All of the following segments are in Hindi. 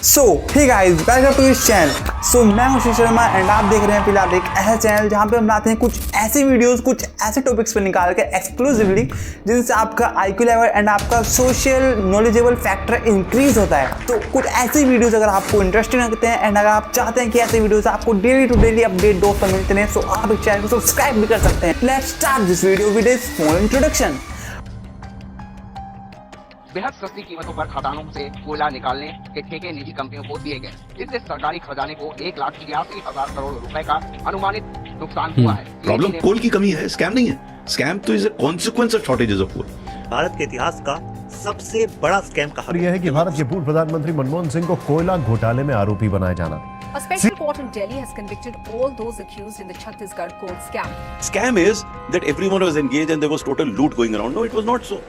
So hey guys, welcome to this channel. So मैं हूं श्री शर्मा एंड आप देख रहे हैं फिलहाल एक ऐसा चैनल जहां पे हम लाते हैं कुछ ऐसी वीडियोस, कुछ ऐसे टॉपिक्स पर निकाल के एक्सक्लूसिवली जिनसे आपका आईक्यू लेवल एंड आपका सोशल नॉलेजेबल फैक्टर इंक्रीज होता है। तो कुछ ऐसी वीडियोस अगर आपको इंटरेस्टिंग लगते हैं एंड अगर आप चाहते हैं कि ऐसे वीडियोस आपको डेली टू डेली अपडेट दोस्तों मिलते हैं, सो आप इस चैनल को सब्सक्राइब भी कर सकते हैं। Let's start this video with this small introduction. बेहद सस्ती कीमतों पर खदानों से कोयला निकालने के ठेके निजी कंपनियों को दिए गए। इससे सरकारी खजाने को 1,83,000 करोड़ रुपए का अनुमानित नुकसान हुआ है। प्रॉब्लम कोल की कमी है, स्कैम नहीं है। स्कैम तो is a consequence of shortages of coal. Bharat के इतिहास का सबसे बड़ा स्कैम कहा यह है कि भारत के पूर्व प्रधानमंत्री मनमोहन सिंह को कोयला घोटाले में आरोपी बनाया जाना। A special court in Delhi has convicted all those accused in the Chhattisgarh coal scam. Scam is that everyone was engaged and there was total loot going around. No, it was not so.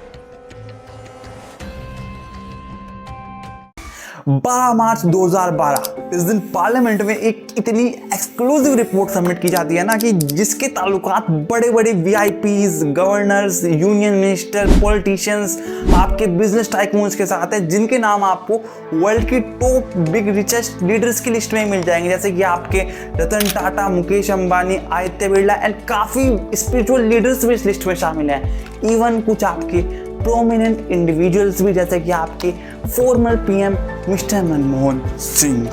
12 मार्च 2012 इस दिन पार्लियामेंट में एक इतनी एक्सक्लूसिव रिपोर्ट सबमिट की जाती है ना कि जिसके ताल्लुकात बड़े बड़े VIPs, governors, union minister, politicians, आपके बिजनेस टाइकून्स के साथ है, जिनके नाम आपको वर्ल्ड की टॉप बिग रिचेस्ट लीडर्स की लिस्ट में मिल जाएंगे, जैसे कि आपके रतन टाटा, मुकेश अंबानी, आदित्य बिरला एंड काफ़ी स्पिरिचुअल लीडर्स भी इस लिस्ट में शामिल हैं। इवन कुछ आपके प्रोमिनेंट इंडिविजुअल्स भी, जैसे कि आपके farmer PM mister Manmohan Singh.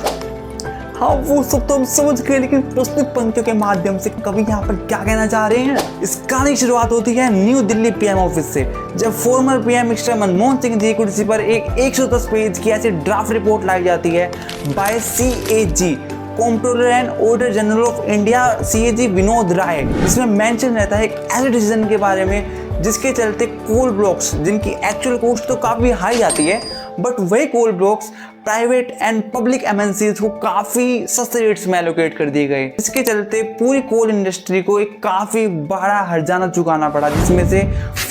हाँ, वो सब तो हम समझ गए, लेकिन प्रस्तुत पंक्तियों के माध्यम से कवि यहाँ पर क्या कहना चाह रहे हैं। इस कहानी की शुरुआत होती है न्यू दिल्ली पीएम ऑफिस से, जब former PM mister Manmohan Singh ji कुर्सी पर एक 110 पेज की ऐसी ड्राफ्ट रिपोर्ट लाई जाती है by CAG, controller and auditor general of India, CAG Vinod Rai. इसमें मेंशन रहता है एक ऐसे डिसीजन के बारे में जिसके चलते कोल ब्लॉक्स, जिनकी एक्चुअल कॉस्ट तो काफ़ी हाई आती है, बट वही coal blocks private and public MNCs को काफ़ी सस्ते रेट्स में एलोकेट कर दिए गए। इसके चलते पूरी कोल इंडस्ट्री को एक काफ़ी बड़ा हर्जाना चुकाना पड़ा, जिसमें से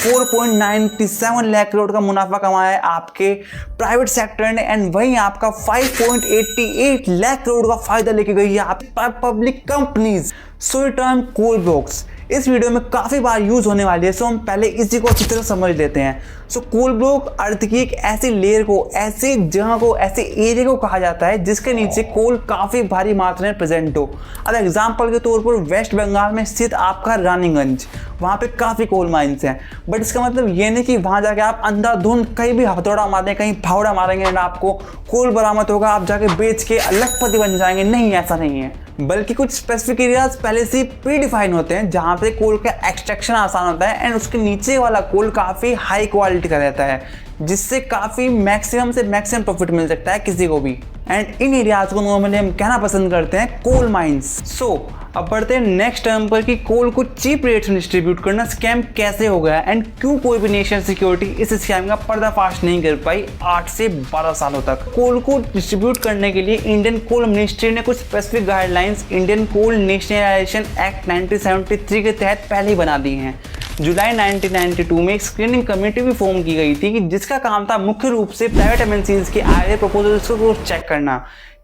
4.97 लाख करोड़ का मुनाफा कमाया है आपके प्राइवेट सेक्टर ने, एंड वहीं आपका 5.88 लाख करोड़ का फायदा लेके गई है आप पब्लिक कंपनीज। सो ये टर्म कोल ब्लॉक्स इस वीडियो में काफ़ी बार यूज़ होने वाली है, सो हम पहले इसी को अच्छी तरह समझ लेते हैं। सो कोल ब्लॉक अर्थ की एक ऐसी लेयर को, ऐसी जगह को, ऐसे एरिया को कहा जाता है जिसके नीचे कोल काफ़ी भारी मात्रा में प्रेजेंट हो। अब एग्जाम्पल के तौर पर वेस्ट बंगाल में स्थित आपका रानीगंज, वहाँ पे काफ़ी कोल माइंस हैं, बट इसका मतलब ये नहीं कि वहाँ जाके आप अंधाधुंध कहीं भी हथौड़ा मारेंगे, कहीं फावड़ा मारेंगे एंड आपको कोल बरामद होगा, आप जाके बेच के लखपति बन जाएंगे। नहीं, ऐसा नहीं है, बल्कि कुछ स्पेसिफिक एरियाज पहले से प्री डिफाइन होते हैं जहाँ पे कोल का एक्सट्रैक्शन आसान होता है एंड उसके नीचे वाला कोल काफ़ी हाई क्वालिटी का रहता है, जिससे काफ़ी मैक्सिमम से मैक्सिमम प्रॉफिट मिल सकता है किसी को भी। एंड इन एरियाज को नॉर्मली हम कहना पसंद करते हैं कोल माइंस। सो अब बढ़ते हैं नेक्स्ट टर्म पर कि कोल को चीप रेट्स में डिस्ट्रीब्यूट करना स्कैम कैसे हो गया एंड क्यों कोई भी नेशनल सिक्योरिटी इस स्कैम का पर्दाफाश नहीं कर पाई 8 से 12 सालों तक। कोल को डिस्ट्रीब्यूट करने के लिए इंडियन कोल मिनिस्ट्री ने कुछ specific guidelines Indian coal nationalization act 1973 के तहत पहले ही बना दी हैं। जुलाई 1992 में एक स्क्रीनिंग कमेटी भी फॉर्म की गई थी कि जिसका काम था मुख्य रूप से प्राइवेट MNCs के आए हुए प्रपोजल्स को चेक करना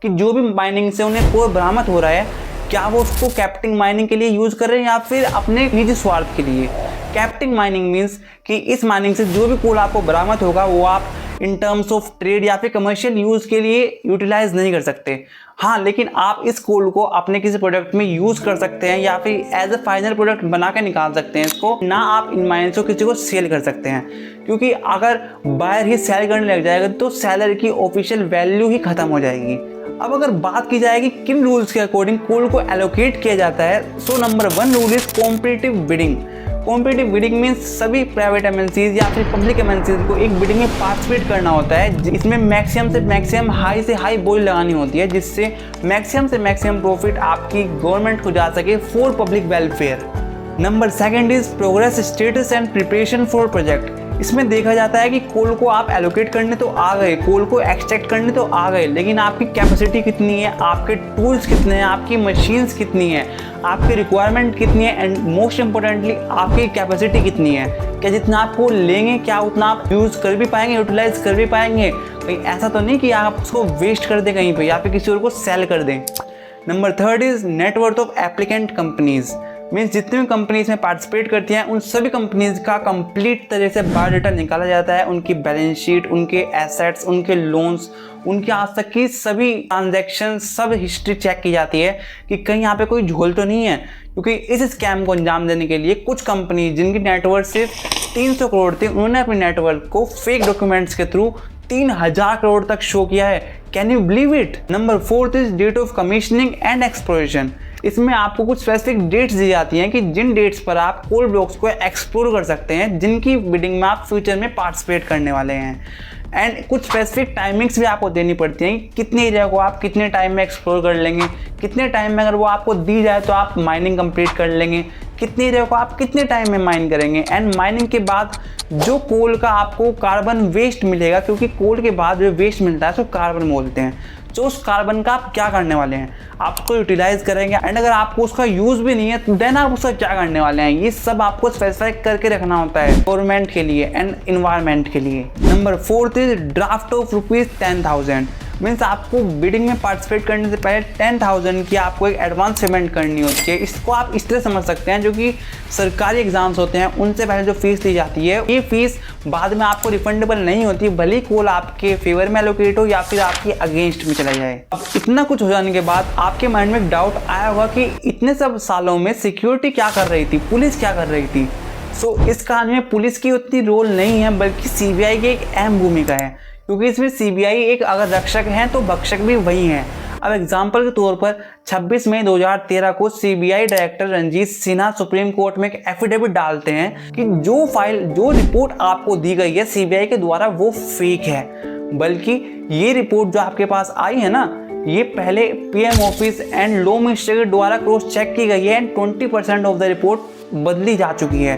कि जो भी माइनिंग से उन्हें कोल बरामद हो रहा है, क्या वो उसको कैप्टिंग माइनिंग के लिए यूज़ कर रहे हैं या फिर अपने निजी स्वार्थ के लिए। कैप्टिंग माइनिंग मीन्स कि इस माइनिंग से जो भी कोल आपको बरामद होगा वो आप इन टर्म्स ऑफ ट्रेड या फिर कमर्शियल यूज़ के लिए यूटिलाइज नहीं कर सकते। हाँ, लेकिन आप इस कोल को अपने किसी प्रोडक्ट में यूज़ कर सकते हैं या फिर एज अ फाइनल प्रोडक्ट बना के निकाल सकते हैं इसको, ना आप इन माइंस को किसी को सेल कर सकते हैं, क्योंकि अगर बायर ही सेल करने लग जाएगा तो सेलर की ऑफिशियल वैल्यू ही खत्म हो जाएगी। अब अगर बात की जाए कि किन रूल्स के अकॉर्डिंग कोल को एलोकेट किया जाता है, so number 1 rule is competitive bidding. Competitive bidding means सभी प्राइवेट MNCs या फिर पब्लिक MNCs को एक बिडिंग में पार्टिसिपेट करना होता है। इसमें मैक्सिमम से मैक्सिमम हाई से हाई बोली लगानी होती है, जिससे मैक्सिमम से मैक्सिमम प्रॉफिट आपकी गवर्नमेंट को जा सके for public welfare. Number 2 is progress status and preparation for project. इसमें देखा जाता है कि कोल को आप एलोकेट करने तो आ गए, कोल को एक्सट्रैक्ट करने तो आ गए, लेकिन आपकी कैपेसिटी कितनी है, आपके टूल्स कितने हैं, आपकी मशीन्स कितनी है, आपकी रिक्वायरमेंट कितनी है एंड मोस्ट इंपॉर्टेंटली आपकी कैपेसिटी कितनी है। क्या जितना आप कोल लेंगे क्या उतना आप यूज़ कर भी पाएंगे, यूटिलाइज कर भी पाएंगे। कहीं ऐसा तो नहीं कि आप उसको वेस्ट कर दें कहीं पर या फिर किसी और को सेल कर दें। Number 3 is net worth of applicant companies. Means जितनी भी कंपनीज में पार्टिसिपेट करती हैं उन सभी कंपनीज का कंप्लीट तरह से बायोडाटा निकाला जाता है, उनकी बैलेंस शीट, उनके एसेट्स, उनके लोन्स, उनके आज तक की सभी ट्रांजैक्शन, सब हिस्ट्री चेक की जाती है कि कहीं यहाँ पे कोई झोल तो नहीं है। क्योंकि इस स्कैम को अंजाम देने के लिए कुछ कंपनी जिनकी नेटवर्थ सिर्फ 300 करोड़ थी, उन्होंने अपनी नेटवर्थ को फेक डॉक्यूमेंट्स के थ्रू 3000 करोड़ तक शो किया है। Can you believe it? Number 4 is date of commissioning and exploration. इसमें आपको कुछ स्पेसिफिक डेट्स दी जाती हैं कि जिन डेट्स पर आप कोल ब्लॉक्स को एक्सप्लोर कर सकते हैं, जिनकी बिडिंग में आप फ्यूचर में पार्टिसिपेट करने वाले हैं। एंड कुछ स्पेसिफिक टाइमिंग्स भी आपको देनी पड़ती हैं कि कितने एरिया को आप कितने टाइम में एक्सप्लोर कर लेंगे, कितने टाइम में अगर वो आपको दी जाए तो आप माइनिंग कंप्लीट कर लेंगे, कितने एरिया को आप कितने टाइम में माइन करेंगे। एंड माइनिंग के बाद जो कोल का आपको कार्बन वेस्ट मिलेगा, क्योंकि कोल के बाद जो वेस्ट मिलता है उसको कार्बन बोलते हैं, तो उस कार्बन का आप क्या करने वाले हैं, आप उसको यूटिलाइज करेंगे। एंड अगर आपको उसका यूज भी नहीं है तो देन आप उसका क्या करने वाले हैं, ये सब आपको स्पेसिफाई करके रखना होता है गवर्नमेंट के लिए एंड इन्वायरमेंट के लिए। Number 4 is draft of ₹10,000। Means आपको बिडिंग में पार्टिसिपेट करने से पहले 10,000 की आपको एक एडवांस पेमेंट करनी होती है। इसको आप इस तरह समझ सकते हैं, जो कि सरकारी एग्जाम्स होते हैं उनसे पहले जो फीस ली जाती है, ये फीस बाद में आपको रिफंडेबल नहीं होती, भले ही कोल आपके फेवर में एलोकेट हो या फिर आपके अगेंस्ट में चला जाए। अब इतना कुछ हो जाने के बाद आपके माइंड में एक डाउट आया होगा कि इतने सब सालों में सिक्योरिटी क्या कर रही थी, पुलिस क्या कर रही थी। सो इस कहानी में पुलिस की उतनी रोल नहीं है, बल्कि सीबीआई की एक अहम भूमिका है, क्योंकि इसमें सीबीआई एक अगर रक्षक हैं तो भक्षक भी वही हैं। अब एग्जाम्पल के तौर पर 26 मई 2013 को CBI director Ranjit Sinha supreme court में एक एफिडेविट डालते हैं कि जो रिपोर्ट आपको दी गई है सीबीआई के द्वारा वो फेक है, बल्कि ये रिपोर्ट जो आपके पास आई है ना, ये पहले PM office and law minister के द्वारा क्रॉस चेक की गई है एंड 20% ऑफ द रिपोर्ट बदली जा चुकी है।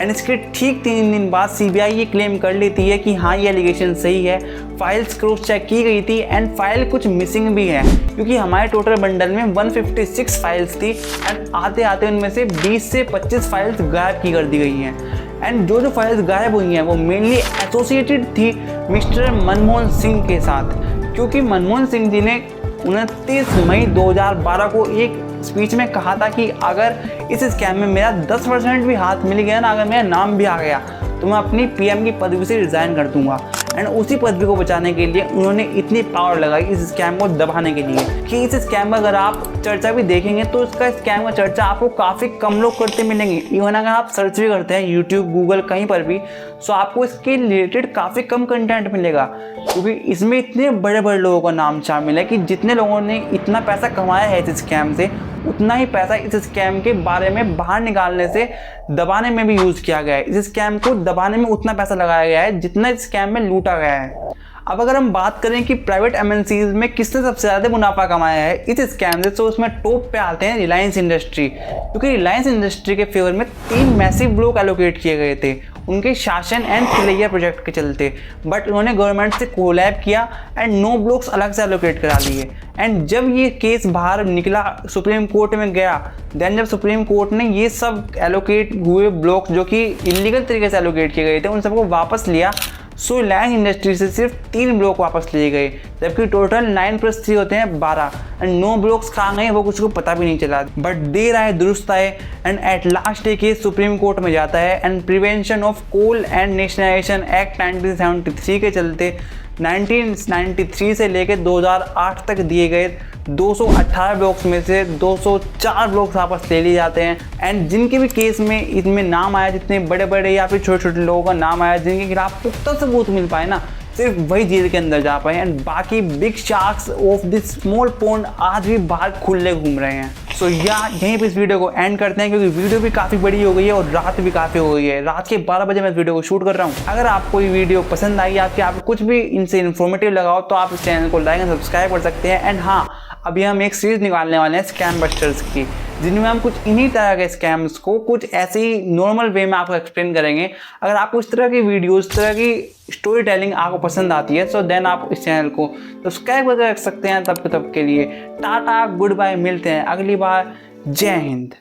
एंड इसके ठीक 3 दिन बाद सीबीआई ये क्लेम कर लेती है कि हाँ ये एलिगेशन सही है, फाइल्स क्रॉस चेक की गई थी एंड फाइल कुछ मिसिंग भी है, क्योंकि हमारे टोटल बंडल में 156 फाइल्स थी एंड आते आते उनमें से 20 से 25 फाइल्स गायब की कर दी गई हैं। एंड जो फाइल्स गायब हुई हैं वो मेनली एसोसिएटेड थी मिस्टर मनमोहन सिंह के साथ, क्योंकि मनमोहन सिंह जी ने 29 मई 2012 को एक स्पीच में कहा था कि अगर इस स्कैम में मेरा 10% भी हाथ मिल गया ना, अगर मेरा नाम भी आ गया तो मैं अपनी पीएम की पदवी से रिजाइन कर दूंगा। एंड उसी पदवी को बचाने के लिए उन्होंने इतनी पावर लगाई इस स्कैम को दबाने के लिए कि इस स्कैम का अगर आप चर्चा भी देखेंगे तो इसका स्कैम का चर्चा आपको काफ़ी कम लोग करते मिलेंगे। इवन अगर आप सर्च भी करते हैं यूट्यूब, गूगल, कहीं पर भी, तो आपको इसके रिलेटेड काफ़ी कम कंटेंट मिलेगा, क्योंकि इसमें इतने बड़े बड़े लोगों का नाम शामिल है कि जितने लोगों ने इतना पैसा कमाया है इस स्कैम से, उतना ही पैसा इस स्कैम के बारे में बाहर निकालने से दबाने में भी यूज़ किया गया है। इस स्कैम को दबाने में उतना पैसा लगाया गया है जितना इस स्कैम में लूटा गया है। अब अगर हम बात करें कि प्राइवेट एमएनसीज में किसने सबसे ज़्यादा मुनाफा कमाया है इस स्कैम से, तो उसमें टॉप पे आते हैं रिलायंस इंडस्ट्री, क्योंकि रिलायंस इंडस्ट्री के फेवर में 3 मैसिव ब्लॉक एलोकेट किए गए थे उनके शासन एंड तिलैया प्रोजेक्ट के चलते, बट उन्होंने गवर्नमेंट से कोलैब किया एंड 9 ब्लॉक्स अलग से एलोकेट करा लिए। एंड जब ये केस बाहर निकला, सुप्रीम कोर्ट में गया, देन जब सुप्रीम कोर्ट ने ये सब एलोकेट हुए ब्लॉक्स जो कि इलीगल तरीके से एलोकेट किए गए थे उन सबको वापस लिया, सो रिलायंस इंडस्ट्री से सिर्फ 3 ब्लॉक वापस लिए गए, जबकि टोटल 9+3 होते हैं 12 एंड 9 ब्लॉक्स कहाँ गए वो कुछ को पता भी नहीं चला। बट देर आए दुरुस्त आए एंड एट लास्ट ये केस सुप्रीम कोर्ट में जाता है and prevention of coal and nationalization act 1973 के चलते 1993 से लेकर 2008 तक दिए गए 218 ब्लॉक्स में से 204 ब्लॉक्स वापस ले लिए जाते हैं। एंड जिनके भी केस में इनमें नाम आया, जितने बड़े बड़े या फिर छोटे छोटे लोगों का नाम आया जिनके खिलाफ पुख्ता सबूत मिल पाए ना, सिर्फ वही जेल के अंदर जा पाए एंड बाकी big sharks of this small pond आज भी बाहर खुले घूम रहे हैं। सो यहीं पे इस वीडियो को एंड करते हैं, क्योंकि वीडियो भी काफ़ी बड़ी हो गई है और रात भी काफ़ी हो गई है। रात के 12 बजे मैं इस वीडियो को शूट कर रहा हूँ। अगर आपको ये वीडियो पसंद आई, आपको कुछ भी इनसे इन्फॉर्मेटिव लगाओ, तो आप इस चैनल को लाइक एंड सब्सक्राइब कर सकते हैं। एंड हाँ, अभी हम एक सीरीज निकालने वाले हैं स्कैम बस्टर्स की, जिनमें हम कुछ इन्हीं तरह के स्कैम्स को कुछ ऐसे ही नॉर्मल वे में आपको एक्सप्लेन करेंगे। अगर आपको इस तरह की वीडियोस, इस तरह की स्टोरी टेलिंग आपको पसंद आती है, सो देन आप इस चैनल को सब्सक्राइब करके रख सकते हैं। तब के लिए टाटा, गुड बाय, मिलते हैं अगली बार। जय हिंद।